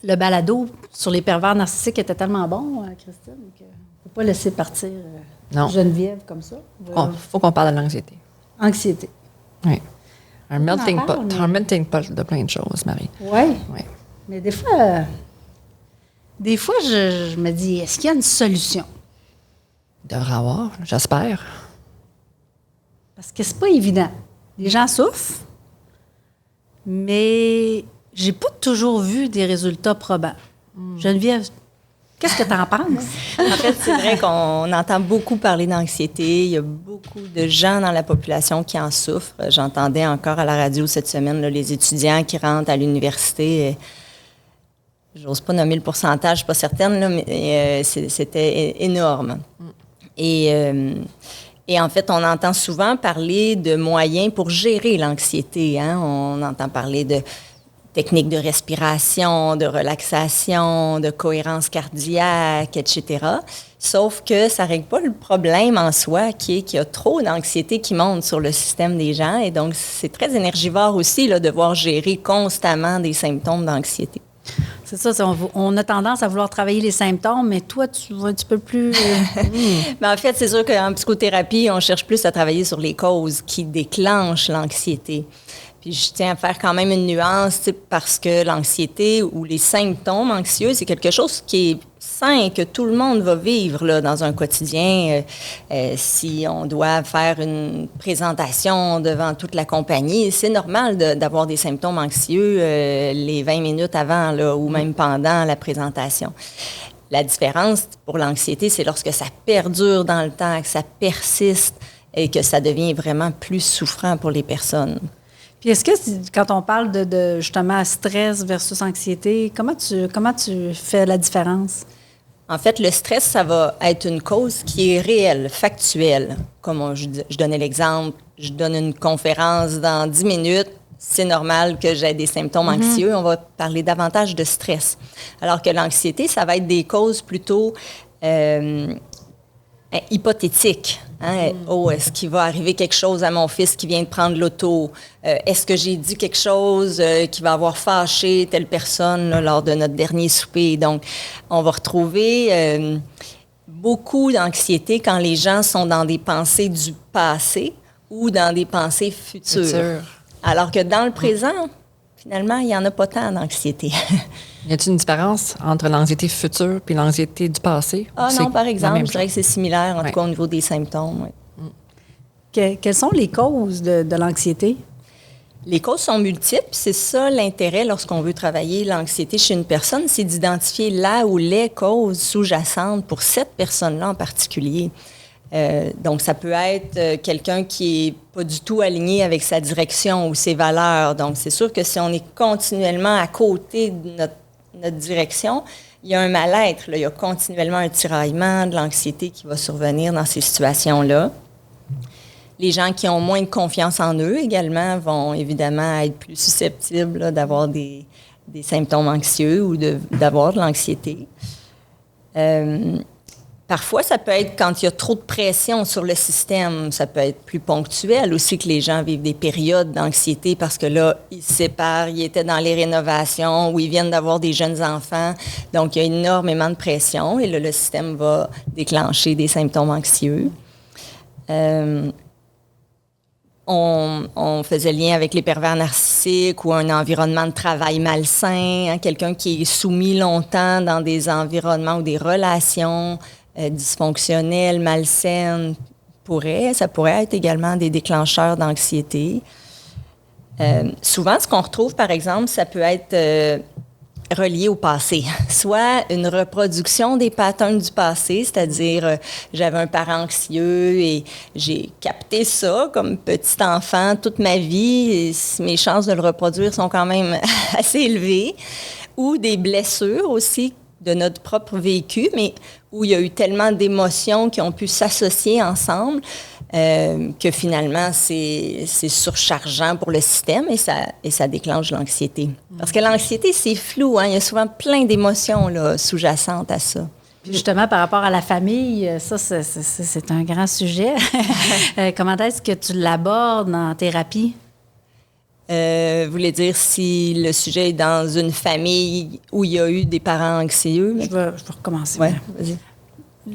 le balado sur les pervers narcissiques était tellement bon, Christine, qu'on ne peut pas laisser partir Geneviève comme ça. Il faut qu'on parle de l'anxiété. Anxiété. Oui. Un melting pot de plein de choses, Marie. Oui. Mais des fois, je me dis, est-ce qu'il y a une solution? Il devrait avoir, j'espère. Parce que c'est pas évident. Les gens souffrent, mais j'ai pas toujours vu des résultats probants. Geneviève, qu'est-ce que tu en penses? En fait, c'est vrai qu'on entend beaucoup parler d'anxiété. Il y a beaucoup de gens dans la population qui en souffrent. J'entendais encore à la radio cette semaine là, les étudiants qui rentrent à l'université. J'ose pas nommer le pourcentage, je suis pas certaine, là, mais c'était énorme. Et en fait, on entend souvent parler de moyens pour gérer l'anxiété. Hein? On entend parler de techniques de respiration, de relaxation, de cohérence cardiaque, etc. Sauf que ça ne règle pas le problème en soi, qui est qu'il y a trop d'anxiété qui monte sur le système des gens. Et donc, c'est très énergivore aussi là, de devoir gérer constamment des symptômes d'anxiété. C'est ça, on a tendance à vouloir travailler les symptômes, mais toi, tu vas un petit peu plus... En fait, c'est sûr qu'en psychothérapie, on cherche plus à travailler sur les causes qui déclenchent l'anxiété. Puis je tiens à faire quand même une nuance, parce que l'anxiété ou les symptômes anxieux, c'est quelque chose qui est sain, que tout le monde va vivre là, dans un quotidien. Si on doit faire une présentation devant toute la compagnie, c'est normal d'avoir des symptômes anxieux les 20 minutes avant là, ou même pendant la présentation. La différence pour l'anxiété, c'est lorsque ça perdure dans le temps, que ça persiste et que ça devient vraiment plus souffrant pour les personnes. Puis est-ce que, quand on parle de justement stress versus anxiété, comment tu fais la différence? En fait, le stress, ça va être une cause qui est réelle, factuelle. Comme je donnais l'exemple, je donne une conférence dans 10 minutes, c'est normal que j'ai des symptômes anxieux, on va parler davantage de stress. Alors que l'anxiété, ça va être des causes plutôt hypothétiques. Hein? Oh, est-ce qu'il va arriver quelque chose à mon fils qui vient de prendre l'auto? Est-ce que j'ai dit quelque chose qui va avoir fâché telle personne là, lors de notre dernier souper? Donc, on va retrouver beaucoup d'anxiété quand les gens sont dans des pensées du passé ou dans des pensées futures. Alors que dans le présent, finalement, il n'y en a pas tant d'anxiété. Y a-t-il une différence entre l'anxiété future et l'anxiété du passé? Ah non, par exemple, je dirais que c'est similaire, en tout cas au niveau des symptômes. Quelles sont les causes de l'anxiété? Les causes sont multiples. C'est ça l'intérêt lorsqu'on veut travailler l'anxiété chez une personne, c'est d'identifier la ou les causes sous-jacentes pour cette personne-là en particulier. Donc, ça peut être quelqu'un qui n'est pas du tout aligné avec sa direction ou ses valeurs. Donc, c'est sûr que si on est continuellement à côté de notre direction, il y a un mal-être, là. Il y a continuellement un tiraillement, de l'anxiété qui va survenir dans ces situations-là. Les gens qui ont moins de confiance en eux également vont évidemment être plus susceptibles là, d'avoir des symptômes anxieux ou d'avoir de l'anxiété. Parfois, ça peut être quand il y a trop de pression sur le système. Ça peut être plus ponctuel aussi que les gens vivent des périodes d'anxiété parce que là, ils se séparent, ils étaient dans les rénovations ou ils viennent d'avoir des jeunes enfants. Donc, il y a énormément de pression et là, le système va déclencher des symptômes anxieux. On faisait lien avec les pervers narcissiques ou un environnement de travail malsain, hein, quelqu'un qui est soumis longtemps dans des environnements ou des relations dysfonctionnelles, malsaines, ça pourrait être également des déclencheurs d'anxiété. Souvent, ce qu'on retrouve, par exemple, ça peut être relié au passé, soit une reproduction des patterns du passé, c'est-à-dire j'avais un parent anxieux et j'ai capté ça comme petit enfant toute ma vie, et mes chances de le reproduire sont quand même assez élevées, ou des blessures aussi de notre propre vécu, mais où il y a eu tellement d'émotions qui ont pu s'associer ensemble que finalement, c'est surchargeant pour le système et ça déclenche l'anxiété. Parce que l'anxiété, c'est flou, hein? Il y a souvent plein d'émotions là, sous-jacentes à ça. Puis justement, par rapport à la famille, ça, c'est un grand sujet. Comment est-ce que tu l'abordes en thérapie? Vous voulez dire si le sujet est dans une famille où il y a eu des parents anxieux? Je vais recommencer. Oui, vas-y.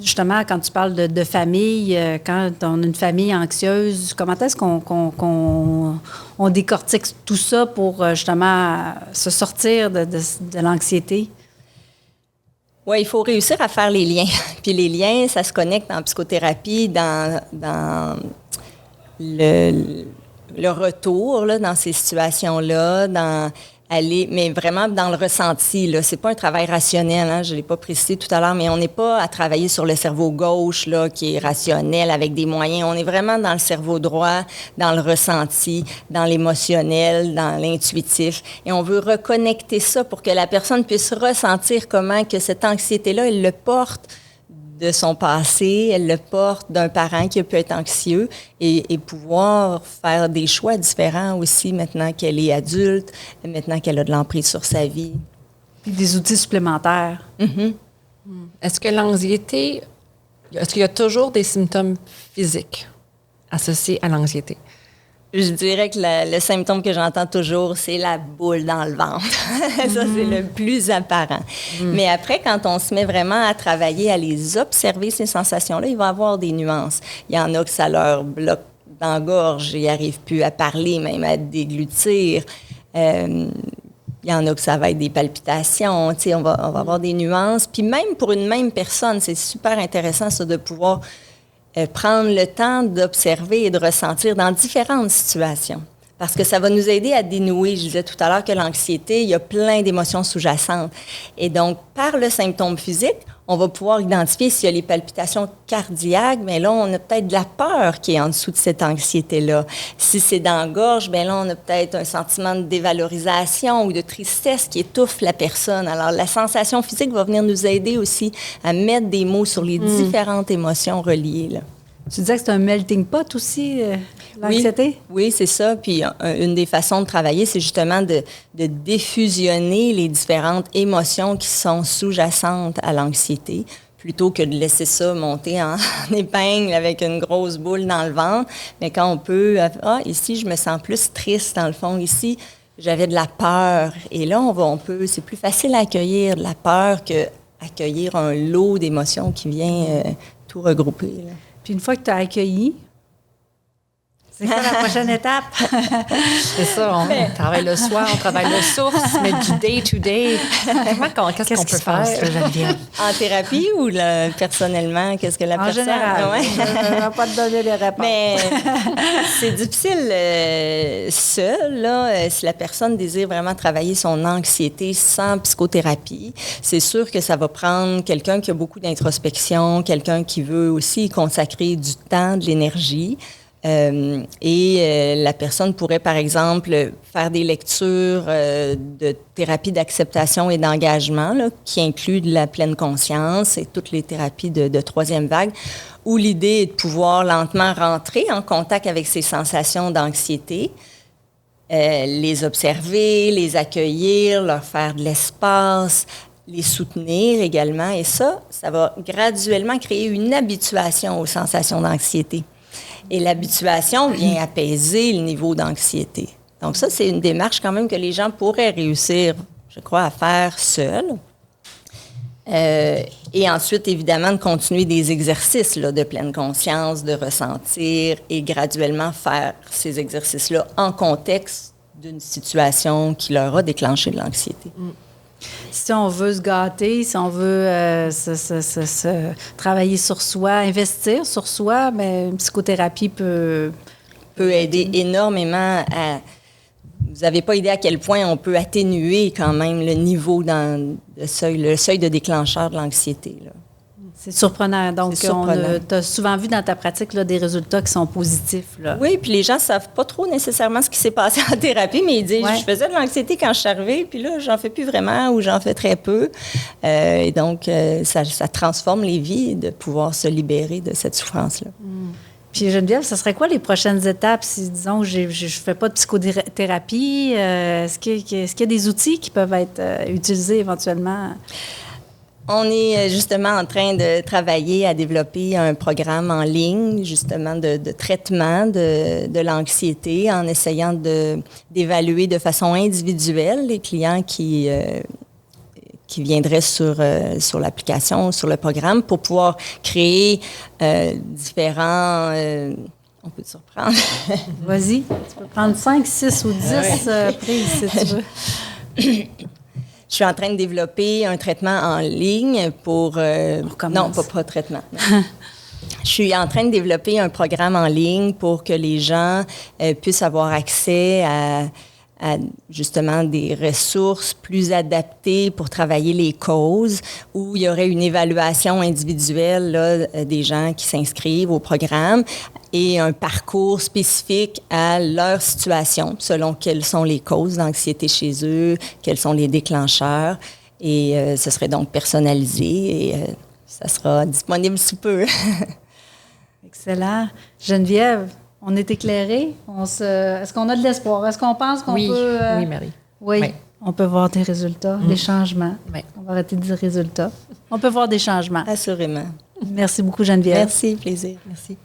Justement, quand tu parles de famille, quand on a une famille anxieuse, comment est-ce qu'on décortique tout ça pour justement se sortir de l'anxiété? Oui, il faut réussir à faire les liens. Puis les liens, ça se connecte en psychothérapie, dans le retour, là, dans ces situations-là, mais vraiment dans le ressenti. Là. C'est pas un travail rationnel, hein, je l'ai pas précisé tout à l'heure, mais on n'est pas à travailler sur le cerveau gauche, là, qui est rationnel avec des moyens. On est vraiment dans le cerveau droit, dans le ressenti, dans l'émotionnel, dans l'intuitif. Et on veut reconnecter ça pour que la personne puisse ressentir comment que cette anxiété-là, elle le porte de son passé, elle le porte d'un parent qui a pu être anxieux et pouvoir faire des choix différents aussi maintenant qu'elle est adulte, maintenant qu'elle a de l'emprise sur sa vie. Puis des outils supplémentaires. Mm-hmm. Est-ce que l'anxiété, est-ce qu'il y a toujours des symptômes physiques associés à l'anxiété? Je dirais que le symptôme que j'entends toujours, c'est la boule dans le ventre. Ça, c'est le plus apparent. Mais après, quand on se met vraiment à travailler, à les observer, ces sensations-là, il va y avoir des nuances. Il y en a que ça leur bloque dans la gorge, ils n'arrivent plus à parler, même à déglutir. Il y en a que ça va être des palpitations. Tu sais, on va avoir des nuances. Puis même pour une même personne, c'est super intéressant, ça, de pouvoir prendre le temps d'observer et de ressentir dans différentes situations. Parce que ça va nous aider à dénouer. Je disais tout à l'heure que l'anxiété, il y a plein d'émotions sous-jacentes. Et donc, par le symptôme physique, on va pouvoir identifier s'il y a les palpitations cardiaques, mais là, on a peut-être de la peur qui est en dessous de cette anxiété-là. Si c'est dans la gorge, bien là, on a peut-être un sentiment de dévalorisation ou de tristesse qui étouffe la personne. Alors, la sensation physique va venir nous aider aussi à mettre des mots sur les différentes émotions reliées, là. Tu disais que c'est un melting pot aussi, l'anxiété? Oui, c'est ça. Puis une des façons de travailler, c'est justement de défusionner les différentes émotions qui sont sous-jacentes à l'anxiété, plutôt que de laisser ça monter en épingle avec une grosse boule dans le ventre. Mais quand on peut, ici, je me sens plus triste, dans le fond. Ici, j'avais de la peur. Et là, c'est plus facile à accueillir de la peur qu'accueillir un lot d'émotions qui vient tout regrouper, là. Puis une fois que tu as accueilli, c'est quoi la prochaine étape? C'est ça, on travaille le soir, on travaille le source, mais du day-to-day. Qu'est-ce qu'on peut faire? Geneviève? En thérapie ou personnellement, qu'est-ce que la personne... En général, ouais. Je ne vais pas te donner les réponses. Mais c'est difficile seul, là, si la personne désire vraiment travailler son anxiété sans psychothérapie. C'est sûr que ça va prendre quelqu'un qui a beaucoup d'introspection, quelqu'un qui veut aussi consacrer du temps, de l'énergie. La personne pourrait, par exemple, faire des lectures de thérapie d'acceptation et d'engagement, là, qui incluent de la pleine conscience et toutes les thérapies de troisième vague, où l'idée est de pouvoir lentement rentrer en contact avec ces sensations d'anxiété, les observer, les accueillir, leur faire de l'espace, les soutenir également. Et ça va graduellement créer une habituation aux sensations d'anxiété. Et l'habituation vient apaiser le niveau d'anxiété. Donc ça, c'est une démarche quand même que les gens pourraient réussir, je crois, à faire seuls. Et ensuite, évidemment, de continuer des exercices là, de pleine conscience, de ressentir et graduellement faire ces exercices-là en contexte d'une situation qui leur a déclenché de l'anxiété. Si on veut se gâter, si on veut travailler sur soi, investir sur soi, mais une psychothérapie peut aider énormément à... Vous n'avez pas idée à quel point on peut atténuer quand même le niveau le seuil de déclencheur de l'anxiété, là. C'est surprenant. Donc, tu as souvent vu dans ta pratique là, des résultats qui sont positifs, là. Oui, puis les gens ne savent pas trop nécessairement ce qui s'est passé en thérapie, mais ils disent je faisais de l'anxiété quand je suis arrivée, puis là, j'en fais plus vraiment ou j'en fais très peu. Et donc, ça transforme les vies de pouvoir se libérer de cette souffrance-là. Puis Geneviève, ce serait quoi les prochaines étapes si, disons, que je ne fais pas de psychothérapie? Est-ce qu'il y a des outils qui peuvent être utilisés éventuellement? On est justement en train de travailler à développer un programme en ligne, justement, de traitement de l'anxiété, en essayant d'évaluer de façon individuelle les clients qui viendraient sur l'application, sur le programme, pour pouvoir créer différents... on peut te surprendre. Vas-y, tu peux prendre 5, 6 ou 10 prises, si tu veux. Je suis en train de développer un traitement en ligne pour... non, pas traitement. Je suis en train de développer un programme en ligne pour que les gens puissent avoir accès à justement des ressources plus adaptées pour travailler les causes, où il y aurait une évaluation individuelle là, des gens qui s'inscrivent au programme et un parcours spécifique à leur situation, selon quelles sont les causes d'anxiété chez eux, quels sont les déclencheurs. Et ce serait donc personnalisé et ça sera disponible sous peu. Excellent. Geneviève, on est éclairé? Est-ce qu'on a de l'espoir? Est-ce qu'on pense qu'on peut... Oui, Marie. Oui, on peut voir des résultats, des changements. Oui. On va arrêter de dire résultats. On peut voir des changements. Assurément. Merci beaucoup, Geneviève. Merci, plaisir. Merci.